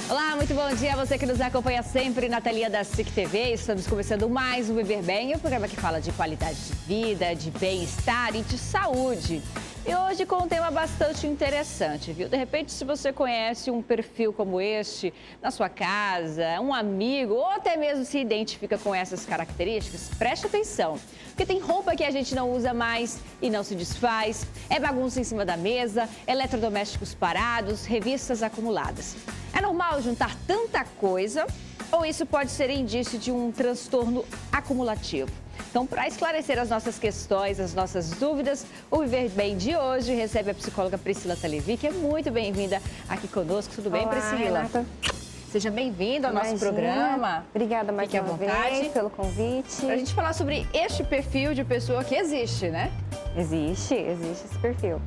Olá, muito bom dia a você que nos acompanha sempre na telinha da SIC TV. Estamos começando mais um Viver Bem, o programa que fala de qualidade de vida, de bem-estar e de saúde. E hoje com um tema bastante interessante, viu? De repente, se você conhece um perfil como este na sua casa, um amigo ou até mesmo se identifica com essas características, preste atenção. Porque tem roupa que a gente não usa mais e não se desfaz, é bagunça em cima da mesa, eletrodomésticos parados, revistas acumuladas. É normal juntar tanta coisa ou isso pode ser indício de um transtorno acumulativo? Então, para esclarecer as nossas questões, as nossas dúvidas, o Viver Bem de hoje recebe a psicóloga Priscila Talevi, que é muito bem-vinda aqui conosco. Tudo bem, Priscila? Renata. Seja bem-vinda ao nosso programa. Obrigada mais Fique uma à vontade vez pelo convite. Para a gente falar sobre este perfil de pessoa que existe, né? Existe esse perfil.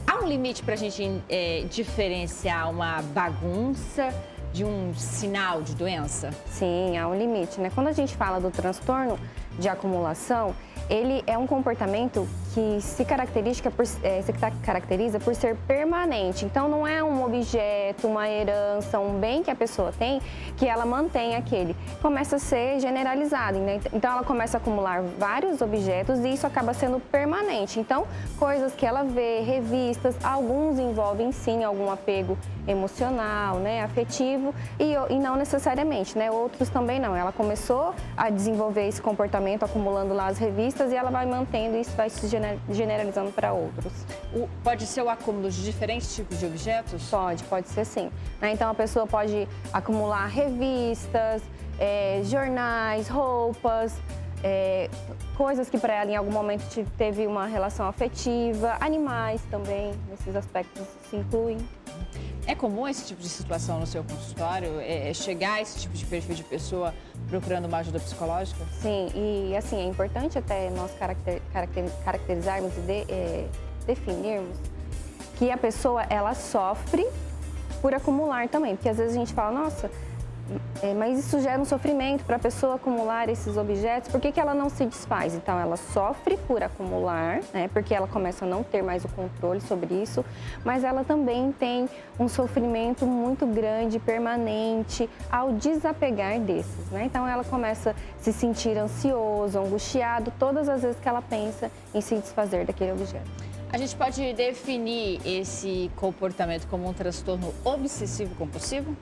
Há um limite para a gente diferenciar uma bagunça de um sinal de doença? Sim, há um limite, né? Quando a gente fala do transtorno de acumulação, ele é um comportamento que se caracteriza por ser permanente. Então, não é um objeto, uma herança, um bem que a pessoa tem, que ela mantém aquele. Começa a ser generalizado, né? Então, ela começa a acumular vários objetos e isso acaba sendo permanente. Então, coisas que ela vê, revistas, alguns envolvem sim algum apego emocional, né, afetivo e não necessariamente, né? Outros também não. Ela começou a desenvolver esse comportamento acumulando lá as revistas e ela vai mantendo e isso vai se generalizando para outros. Pode ser o acúmulo de diferentes tipos de objetos? Pode ser sim. Né? Então, a pessoa pode acumular revistas, jornais, roupas, coisas que para ela em algum momento teve uma relação afetiva, animais também, nesses aspectos se incluem. É comum esse tipo de situação no seu consultório? Chegar a esse tipo de perfil de pessoa procurando uma ajuda psicológica? Sim, e assim, é importante até nós caracterizarmos e definirmos que a pessoa, ela sofre por acumular também. Porque às vezes a gente fala, nossa, mas isso gera um sofrimento para a pessoa acumular esses objetos, por que ela não se desfaz? Então, ela sofre por acumular, né, porque ela começa a não ter mais o controle sobre isso, mas ela também tem um sofrimento muito grande, permanente, ao desapegar desses, né? Então, ela começa a se sentir ansioso, angustiado, todas as vezes que ela pensa em se desfazer daquele objeto. A gente pode definir esse comportamento como um transtorno obsessivo-compulsivo?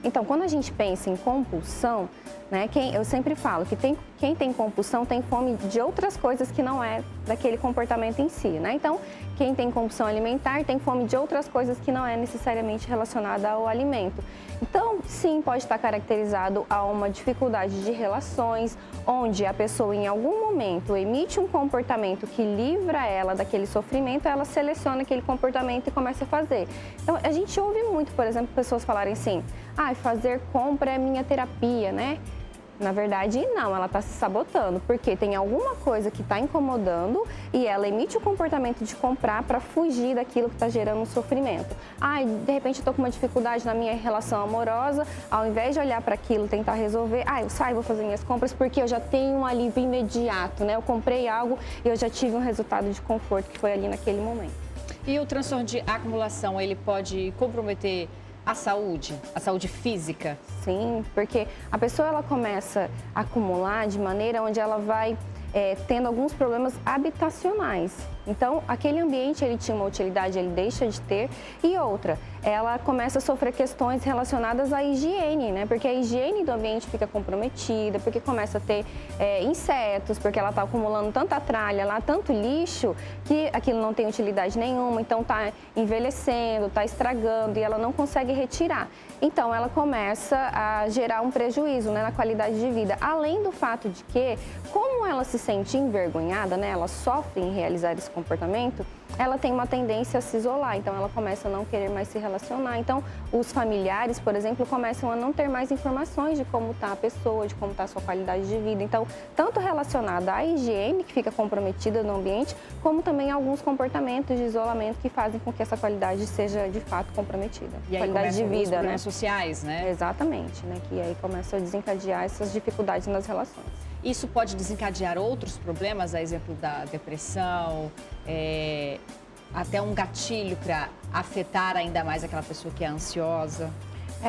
Então, quando a gente pensa em compulsão, né, eu sempre falo que quem tem compulsão tem fome de outras coisas que não é daquele comportamento em si, né? Então, quem tem compulsão alimentar tem fome de outras coisas que não é necessariamente relacionada ao alimento. Então, sim, pode estar caracterizado a uma dificuldade de relações, onde a pessoa em algum momento emite um comportamento que livra ela daquele sofrimento, ela seleciona aquele comportamento e começa a fazer. Então, a gente ouve muito, por exemplo, pessoas falarem assim, fazer compra é minha terapia, né? Na verdade, não, ela está se sabotando, porque tem alguma coisa que está incomodando e ela emite o comportamento de comprar para fugir daquilo que está gerando um sofrimento. De repente eu estou com uma dificuldade na minha relação amorosa, ao invés de olhar para aquilo, tentar resolver, eu saio, vou fazer minhas compras porque eu já tenho um alívio imediato, né? Eu comprei algo e eu já tive um resultado de conforto que foi ali naquele momento. E o transtorno de acumulação, ele pode comprometer a saúde física? Sim, porque a pessoa ela começa a acumular de maneira onde ela vai tendo alguns problemas habitacionais. Então, aquele ambiente, ele tinha uma utilidade, ele deixa de ter. E outra, ela começa a sofrer questões relacionadas à higiene, né? Porque a higiene do ambiente fica comprometida, porque começa a ter insetos, porque ela está acumulando tanta tralha lá, tanto lixo, que aquilo não tem utilidade nenhuma. Então, está envelhecendo, está estragando e ela não consegue retirar. Então, ela começa a gerar um prejuízo, né, na qualidade de vida. Além do fato de que, como ela se sente envergonhada, né, ela sofre em realizar esse comportamento, ela tem uma tendência a se isolar, então ela começa a não querer mais se relacionar. Então, os familiares, por exemplo, começam a não ter mais informações de como está a pessoa, de como está a sua qualidade de vida. Então, tanto relacionada à higiene, que fica comprometida no ambiente, como também alguns comportamentos de isolamento que fazem com que essa qualidade seja, de fato, comprometida. E aí qualidade de vida, os problemas né? sociais, né? Exatamente, né? Que aí começa a desencadear essas dificuldades nas relações. Isso pode desencadear outros problemas, a exemplo da depressão, até um gatilho para afetar ainda mais aquela pessoa que é ansiosa?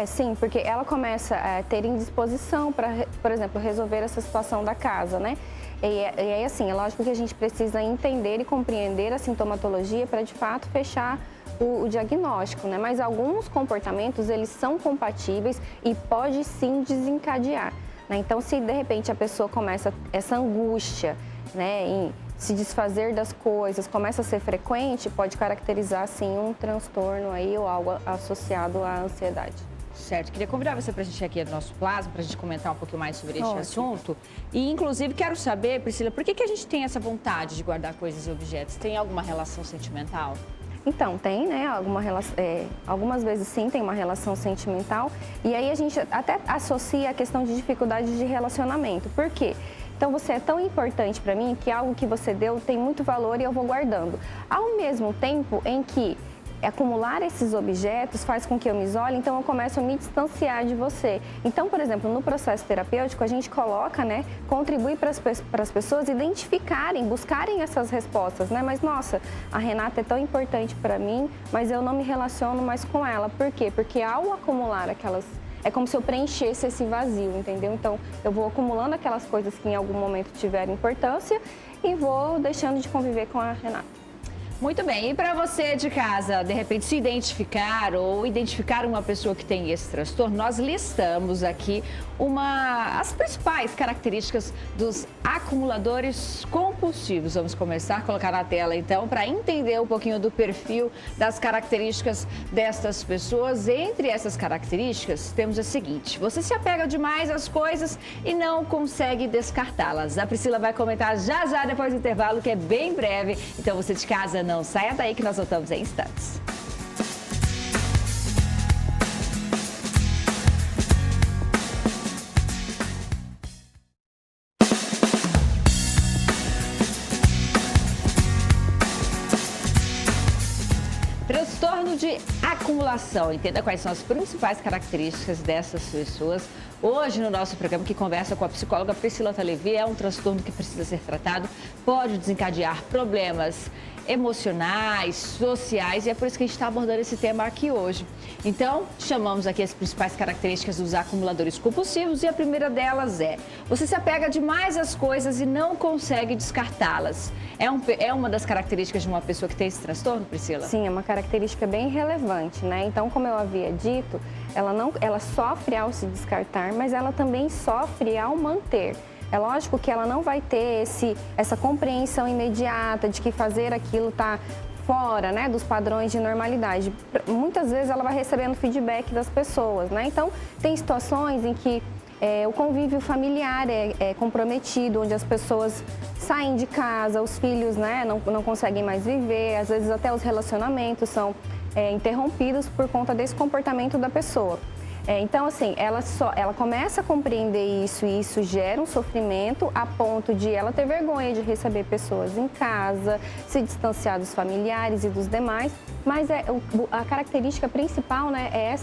Sim, porque ela começa a ter indisposição para, por exemplo, resolver essa situação da casa, né? E aí, assim, é lógico que a gente precisa entender e compreender a sintomatologia para, de fato, fechar o diagnóstico, né? Mas alguns comportamentos, eles são compatíveis e pode sim desencadear, né? Então, se de repente a pessoa começa essa angústia, né, em se desfazer das coisas, começa a ser frequente, pode caracterizar sim um transtorno aí ou algo associado à ansiedade. Certo, queria convidar você para a gente aqui no nosso plasma, para a gente comentar um pouquinho mais sobre este assunto. E, inclusive, quero saber, Priscila, por que a gente tem essa vontade de guardar coisas e objetos? Tem alguma relação sentimental? Então, tem, né? Algumas vezes sim tem uma relação sentimental. E aí a gente até associa a questão de dificuldade de relacionamento. Por quê? Então, você é tão importante para mim que algo que você deu tem muito valor e eu vou guardando. Ao mesmo tempo em que acumular esses objetos faz com que eu me isole, então eu começo a me distanciar de você. Então, por exemplo, no processo terapêutico, a gente coloca, né, contribui para as pessoas identificarem, buscarem essas respostas, né? Mas, nossa, a Renata é tão importante para mim, mas eu não me relaciono mais com ela. Por quê? Porque ao acumular aquelas... É como se eu preenchesse esse vazio, entendeu? Então, eu vou acumulando aquelas coisas que em algum momento tiveram importância e vou deixando de conviver com a Renata. Muito bem, e para você de casa, de repente, se identificar ou identificar uma pessoa que tem esse transtorno, nós listamos aqui as principais características dos acumuladores compulsivos. Vamos começar a colocar na tela, então, para entender um pouquinho do perfil das características destas pessoas. Entre essas características, temos a seguinte: você se apega demais às coisas e não consegue descartá-las. A Priscila vai comentar já depois do intervalo, que é bem breve, então você de casa, não saia daí que nós voltamos em instantes. Transtorno de acumulação. Entenda quais são as principais características dessas pessoas. Hoje, no nosso programa, que conversa com a psicóloga Priscila Talevi, é um transtorno que precisa ser tratado, pode desencadear problemas emocionais, sociais, e é por isso que a gente está abordando esse tema aqui hoje. Então, chamamos aqui as principais características dos acumuladores compulsivos e a primeira delas é: você se apega demais às coisas e não consegue descartá-las. É uma das características de uma pessoa que tem esse transtorno, Priscila? Sim, é uma característica bem relevante, né? Então, como eu havia dito, ela sofre ao se descartar, mas ela também sofre ao manter. É lógico que ela não vai ter essa compreensão imediata de que fazer aquilo está fora, né, dos padrões de normalidade. Muitas vezes ela vai recebendo feedback das pessoas, né? Então, tem situações em que o convívio familiar é comprometido, onde as pessoas saem de casa, os filhos, né, não conseguem mais viver, às vezes até os relacionamentos são interrompidos por conta desse comportamento da pessoa. Então, assim, ela começa a compreender isso e isso gera um sofrimento a ponto de ela ter vergonha de receber pessoas em casa, se distanciar dos familiares e dos demais. Mas a característica principal, né, é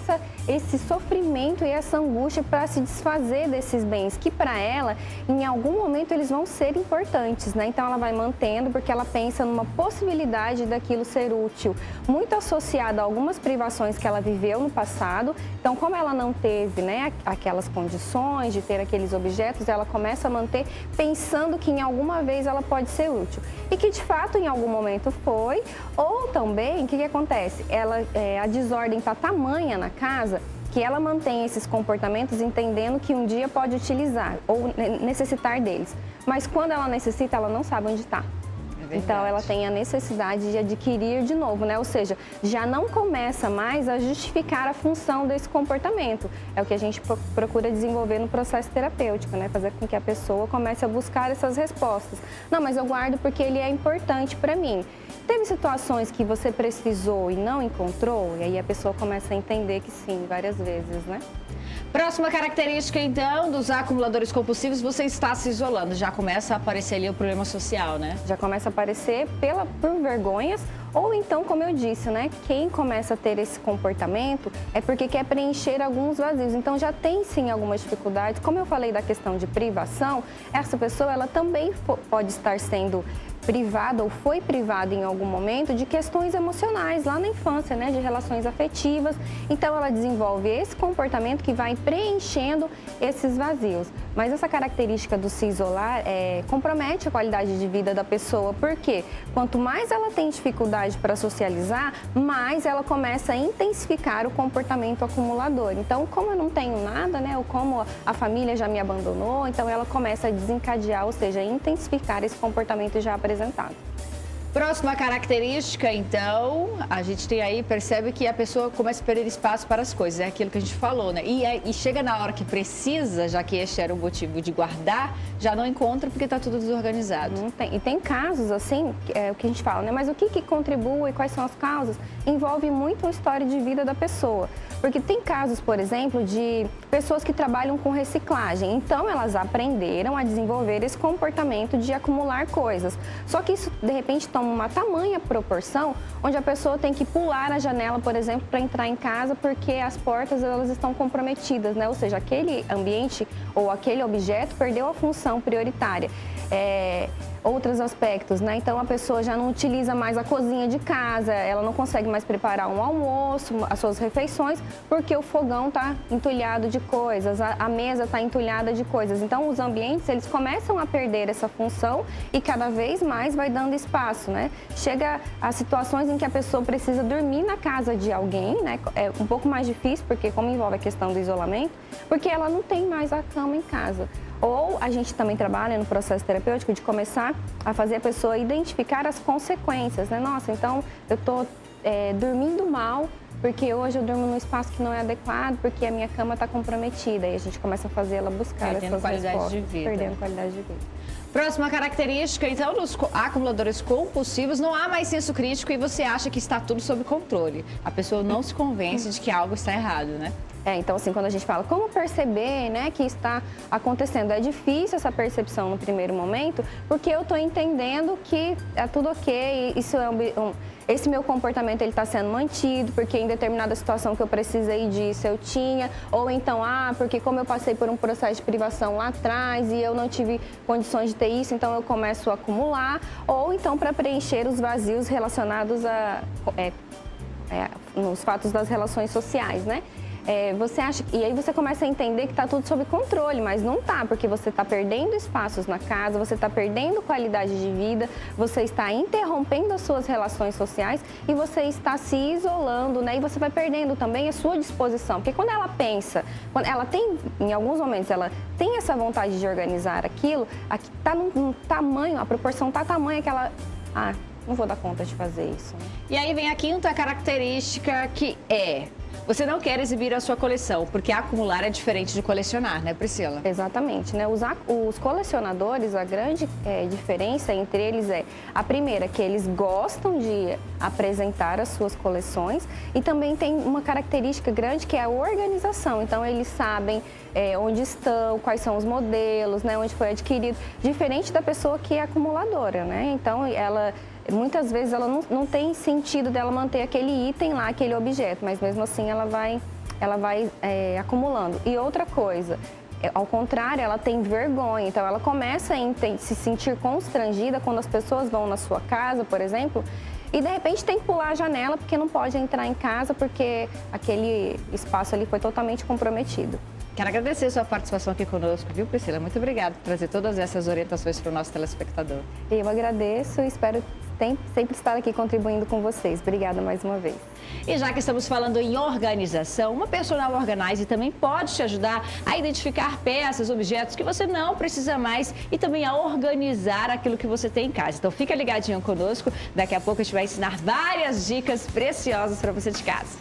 esse sofrimento e essa angústia para se desfazer desses bens, que para ela, em algum momento, eles vão ser importantes, né? Então, ela vai mantendo porque ela pensa numa possibilidade daquilo ser útil, muito associada a algumas privações que ela viveu no passado. Então, como ela não teve, né, aquelas condições de ter aqueles objetos, ela começa a manter pensando que em alguma vez ela pode ser útil. E que, de fato, em algum momento foi, ou também, o que acontece? A desordem está tamanha na casa que ela mantém esses comportamentos entendendo que um dia pode utilizar ou necessitar deles. Mas quando ela necessita, ela não sabe onde está. Então, ela tem a necessidade de adquirir de novo, né? Ou seja, já não começa mais a justificar a função desse comportamento. É o que a gente procura desenvolver no processo terapêutico, né? Fazer com que a pessoa comece a buscar essas respostas. Não, mas eu guardo porque ele é importante para mim. Teve situações que você precisou e não encontrou? E aí a pessoa começa a entender que sim, várias vezes, né? Próxima característica, então, dos acumuladores compulsivos: você está se isolando. Já começa a aparecer ali o problema social, né? Já começa a aparecer por vergonhas, ou então, como eu disse, né? Quem começa a ter esse comportamento é porque quer preencher alguns vazios. Então, já tem sim algumas dificuldades. Como eu falei da questão de privação, essa pessoa, ela também pode estar sendo privada ou foi privada em algum momento de questões emocionais lá na infância, né, de relações afetivas. Então ela desenvolve esse comportamento que vai preenchendo esses vazios. Mas essa característica do se isolar compromete a qualidade de vida da pessoa, porque quanto mais ela tem dificuldade para socializar, mais ela começa a intensificar o comportamento acumulador. Então, como eu não tenho nada, né, ou como a família já me abandonou, então ela começa a desencadear, ou seja, intensificar esse comportamento já apresentado. Próxima característica, então, a gente tem aí, percebe que a pessoa começa a perder espaço para as coisas, é aquilo que a gente falou, né? E chega na hora que precisa, já que este era o motivo de guardar, já não encontra porque está tudo desorganizado. Não tem. E tem casos, assim, o que a gente fala, né? Mas o que contribui, quais são as causas? Envolve muito a história de vida da pessoa. Porque tem casos, por exemplo, de pessoas que trabalham com reciclagem. Então, elas aprenderam a desenvolver esse comportamento de acumular coisas. Só que isso, de repente, toma uma tamanha proporção, onde a pessoa tem que pular a janela, por exemplo, para entrar em casa, porque as portas elas estão comprometidas, né? Ou seja, aquele ambiente ou aquele objeto perdeu a função prioritária. Outros aspectos, né? Então a pessoa já não utiliza mais a cozinha de casa, ela não consegue mais preparar um almoço, as suas refeições, porque o fogão está entulhado de coisas, a mesa está entulhada de coisas. Então os ambientes, eles começam a perder essa função e cada vez mais vai dando espaço, né? Chega a situações em que a pessoa precisa dormir na casa de alguém, né? É um pouco mais difícil, porque como envolve a questão do isolamento, porque ela não tem mais a cama em casa. Ou a gente também trabalha no processo terapêutico de começar a fazer a pessoa identificar as consequências, né? Nossa, então eu estou dormindo mal porque hoje eu durmo num espaço que não é adequado, porque a minha cama está comprometida. E a gente começa a fazer ela buscar essas respostas, perdendo qualidade de vida. Próxima característica, então, dos acumuladores compulsivos, não há mais senso crítico e você acha que está tudo sob controle. A pessoa não se convence de que algo está errado, né? Então, assim, quando a gente fala como perceber, né, que está acontecendo, é difícil essa percepção no primeiro momento, porque eu estou entendendo que é tudo ok, isso esse meu comportamento ele está sendo mantido, porque em determinada situação que eu precisei disso eu tinha, ou então, porque como eu passei por um processo de privação lá atrás e eu não tive condições de ter isso, então eu começo a acumular, ou então para preencher os vazios relacionados nos fatos das relações sociais, né? Você acha, e aí você começa a entender que está tudo sob controle, mas não está, porque você está perdendo espaços na casa, você está perdendo qualidade de vida, você está interrompendo as suas relações sociais e você está se isolando, né? E você vai perdendo também a sua disposição, porque quando ela pensa, quando ela tem, em alguns momentos, ela tem essa vontade de organizar aquilo, aqui está num tamanho, a proporção está tamanha que ela, não vou dar conta de fazer isso. E aí vem a quinta característica que você não quer exibir a sua coleção, porque acumular é diferente de colecionar, né, Priscila? Exatamente, né? Os colecionadores, a grande diferença entre eles a primeira, que eles gostam de apresentar as suas coleções e também tem uma característica grande que é a organização. Então, eles sabem onde estão, quais são os modelos, né, onde foi adquirido, diferente da pessoa que é acumuladora, né? Então, muitas vezes ela não tem sentido dela manter aquele item lá, aquele objeto, mas mesmo assim ela vai acumulando. E outra coisa, ao contrário, ela tem vergonha, então ela começa a se sentir constrangida quando as pessoas vão na sua casa, por exemplo, e de repente tem que pular a janela porque não pode entrar em casa porque aquele espaço ali foi totalmente comprometido. Quero agradecer a sua participação aqui conosco, viu, Priscila? Muito obrigada por trazer todas essas orientações para o nosso telespectador. Eu agradeço e espero sempre estar aqui contribuindo com vocês. Obrigada mais uma vez. E já que estamos falando em organização, uma personal organizer também pode te ajudar a identificar peças, objetos que você não precisa mais e também a organizar aquilo que você tem em casa. Então fica ligadinho conosco, daqui a pouco a gente vai ensinar várias dicas preciosas para você de casa.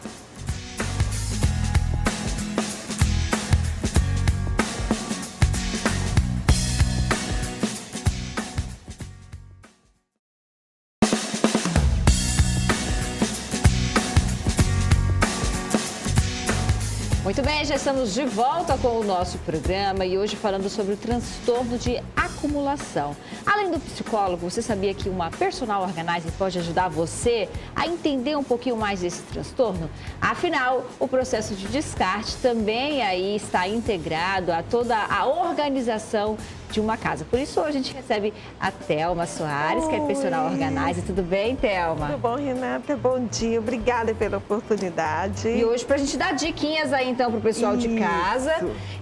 Muito bem, já estamos de volta com o nosso programa e hoje falando sobre o transtorno de acumulação. Além do psicólogo, você sabia que uma personal organizer pode ajudar você a entender um pouquinho mais desse transtorno? Afinal, o processo de descarte também aí está integrado a toda a organização de uma casa. Por isso, hoje a gente recebe a Thelma Soares, que é personal organizer. Tudo bem, Thelma? Tudo bom, Renata? Bom dia. Obrigada pela oportunidade. E hoje, pra gente dar diquinhas aí, então, pro pessoal de casa.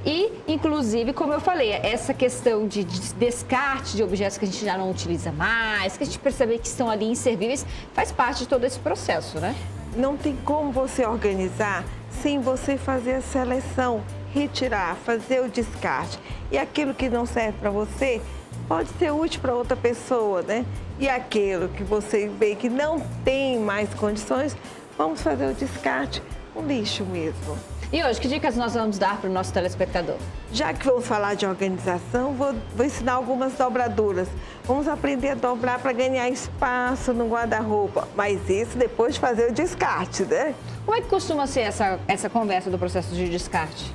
E, inclusive, como eu falei, essa questão de descarte de objetos que a gente já não utiliza mais, que a gente percebe que estão ali inservíveis, faz parte de todo esse processo, né? Não tem como você organizar sem você fazer a seleção, retirar, fazer o descarte. E aquilo que não serve para você pode ser útil para outra pessoa, né? E aquilo que você vê que não tem mais condições, vamos fazer o descarte, um lixo mesmo. E hoje, que dicas nós vamos dar para o nosso telespectador? Já que vamos falar de organização, vou ensinar algumas dobraduras. Vamos aprender a dobrar para ganhar espaço no guarda-roupa, mas isso depois de fazer o descarte, né? Como é que costuma ser essa conversa do processo de descarte?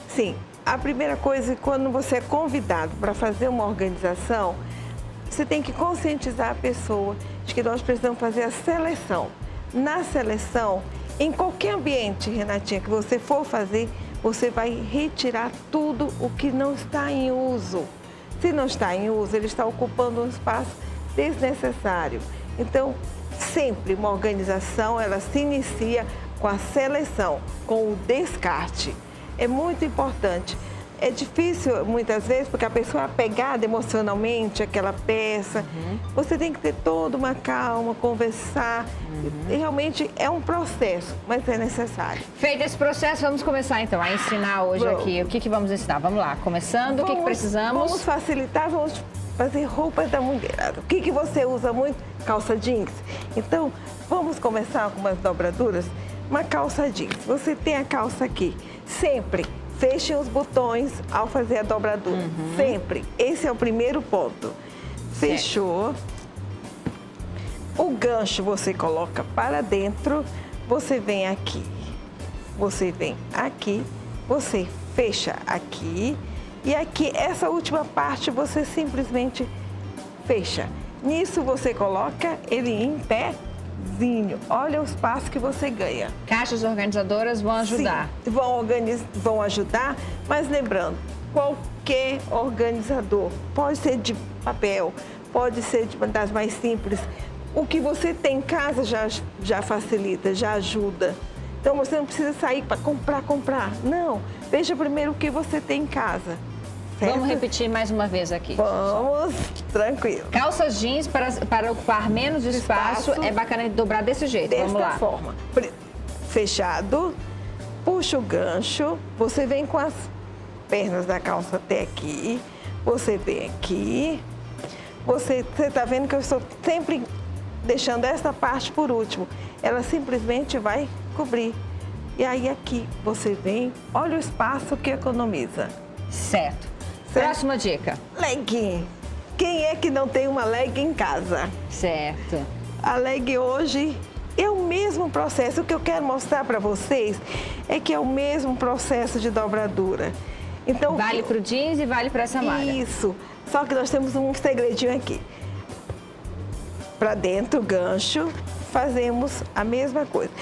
Sim, a primeira coisa, quando você é convidado para fazer uma organização, você tem que conscientizar a pessoa de que nós precisamos fazer a seleção. Na seleção, em qualquer ambiente, Renatinha, que você for fazer, você vai retirar tudo o que não está em uso. Se não está em uso, ele está ocupando um espaço desnecessário. Então, sempre uma organização, ela se inicia com a seleção, com o descarte. É muito importante. É difícil, muitas vezes, porque a pessoa é apegada emocionalmente àquela peça. Você tem que ter toda uma calma, conversar. E realmente é um processo, mas é necessário. Feito esse processo, vamos começar então a ensinar hoje aqui. O que vamos ensinar? Vamos lá, começando, o que precisamos? Vamos facilitar, vamos fazer roupas da mulher. O que você usa muito? Calça jeans. Então, vamos começar com umas dobraduras. Uma calça jeans. Você tem a calça aqui. Sempre feche os botões ao fazer a dobradura. Sempre. Esse é o primeiro ponto. Fechou. O gancho você coloca para dentro. Você vem aqui. Você vem aqui. Você fecha aqui. E aqui, essa última parte, você simplesmente fecha. Nisso, você coloca ele em pézinho. Olha o espaço que você ganha. Caixas organizadoras vão ajudar. Sim, vão ajudar, mas lembrando, qualquer organizador, pode ser de papel, pode ser das mais simples. O que você tem em casa já facilita, já ajuda. Então, você não precisa sair para comprar. Não, veja primeiro o que você tem em casa. Certo? Vamos repetir mais uma vez aqui. Vamos, tranquilo. Calças jeans para ocupar menos espaço, é bacana dobrar desse jeito. Vamos lá. Desta forma. Fechado, puxa o gancho, você vem com as pernas da calça até aqui, você vem aqui, você está vendo que eu estou sempre deixando essa parte por último. Ela simplesmente vai cobrir. E aí aqui você vem, olha o espaço que economiza. Certo. Próxima dica. Legging. Quem é que não tem uma legging em casa? Certo. A legging hoje é o mesmo processo. O que eu quero mostrar para vocês é que é o mesmo processo de dobradura. Então, vale para o jeans e vale para essa malha. Isso. Só que nós temos um segredinho aqui. Para dentro, gancho, fazemos a mesma coisa.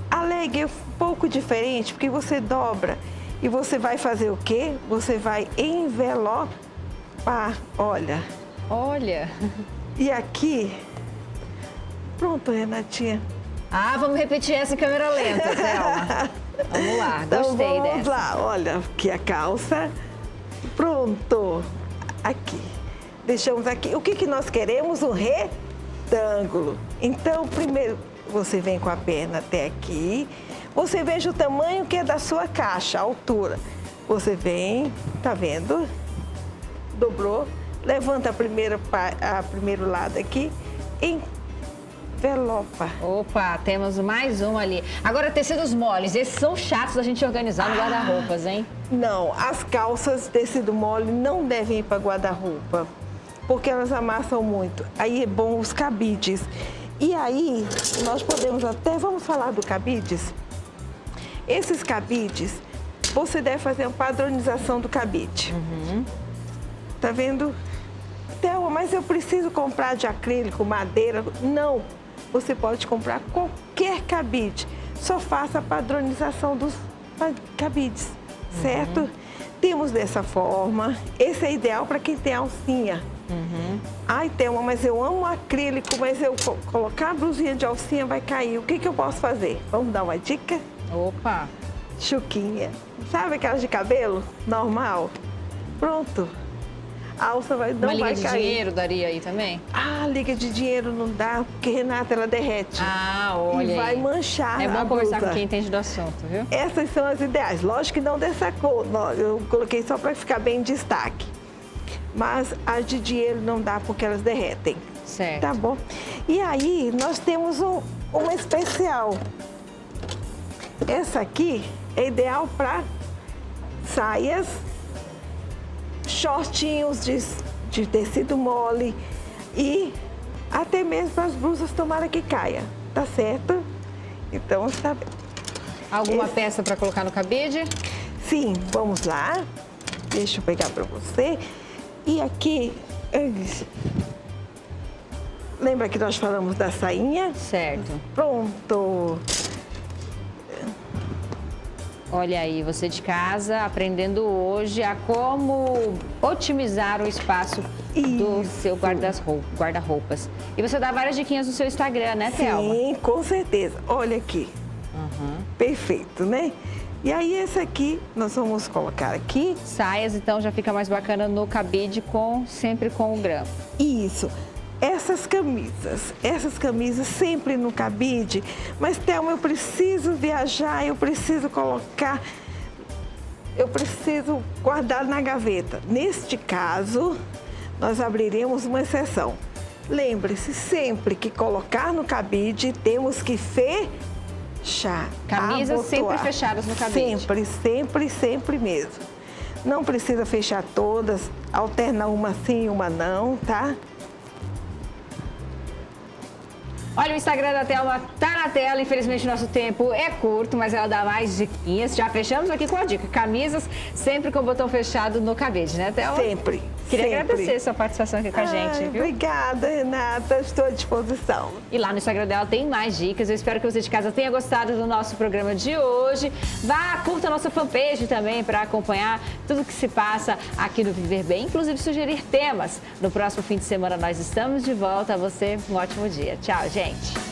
A legging é um pouco diferente, porque você dobra. E você vai fazer o quê? Você vai envelopar, olha. Olha. E aqui, pronto, Renatinha. Ah, vamos repetir essa em câmera lenta, Thelma. Vamos lá, gostei então, vamos dessa. lá, olha, aqui a calça, pronto. Aqui, deixamos aqui. O que nós queremos? Um retângulo. Então, primeiro, você vem com a perna até aqui. Você veja o tamanho que é da sua caixa, a altura. Você vem, tá vendo? Dobrou, levanta a primeiro lado aqui, envelopa. Opa, temos mais um ali. Agora, tecidos moles, esses são chatos da gente organizar no guarda-roupas, hein? Não, as calças tecido mole não devem ir para guarda-roupa, porque elas amassam muito. Aí é bom os cabides. E aí, nós podemos até, vamos falar do cabides? Esses cabides, você deve fazer uma padronização do cabide. Tá vendo? Thelma, mas eu preciso comprar de acrílico, madeira? Não, você pode comprar qualquer cabide. Só faça a padronização dos cabides, certo? Cortamos dessa forma. Esse é ideal para quem tem alcinha. Ai, Thelma, mas eu amo acrílico, mas eu colocar a blusinha de alcinha vai cair. O que eu posso fazer? Vamos dar uma dica? Opa! Chuquinha. Sabe aquelas de cabelo? Normal. Pronto. A alça não Uma vai liga de cair. dinheiro daria aí também? Ah, liga de dinheiro não dá, porque Renata, ela derrete. Ah, olha E vai aí. manchar É a bom conversar blusa. com quem entende do assunto, viu? Essas são as ideais. Lógico que não dessa cor. Eu coloquei só para ficar bem em destaque. Mas as de dinheiro não dá porque elas derretem. Certo. Tá bom? E aí, nós temos uma especial. Essa aqui é ideal para saias, shortinhos de tecido mole e até mesmo para as blusas, tomara que caia. Tá certo? Então, está bem. Alguma peça para colocar no cabide? Sim, vamos lá. Deixa eu pegar para você. E aqui, lembra que nós falamos da sainha? Certo. Pronto. Olha aí, você de casa aprendendo hoje a como otimizar o espaço do seu guarda-roupas. E você dá várias diquinhas no seu Instagram, né, Thelma? Sim, com certeza. Olha aqui. Perfeito, né? E aí, esse aqui, nós vamos colocar aqui. Saias, então, já fica mais bacana no cabide, sempre com o grampo. Isso. Essas camisas sempre no cabide. Mas, Thelma, eu preciso viajar, eu preciso colocar, eu preciso guardar na gaveta. Neste caso, nós abriremos uma exceção. Lembre-se, sempre que colocar no cabide, temos que fechar. Camisas sempre abotoar. fechadas no cabide. Sempre, sempre, sempre mesmo. Não precisa fechar todas, alterna uma sim e uma não, tá? Olha, o Instagram da Thelma tá na tela, infelizmente o nosso tempo é curto, mas ela dá mais diquinhas. Já fechamos aqui com a dica, camisas sempre com o botão fechado no cabide, né, Thelma? Sempre. Queria sempre. agradecer a sua participação aqui com a gente, viu? Obrigada, Renata, estou à disposição. E lá no Instagram dela tem mais dicas. Eu espero que você de casa tenha gostado do nosso programa de hoje. Vá, curta a nossa fanpage também para acompanhar tudo que se passa aqui no Viver Bem, inclusive sugerir temas. No próximo fim de semana nós estamos de volta. A você, um ótimo dia. Tchau, gente.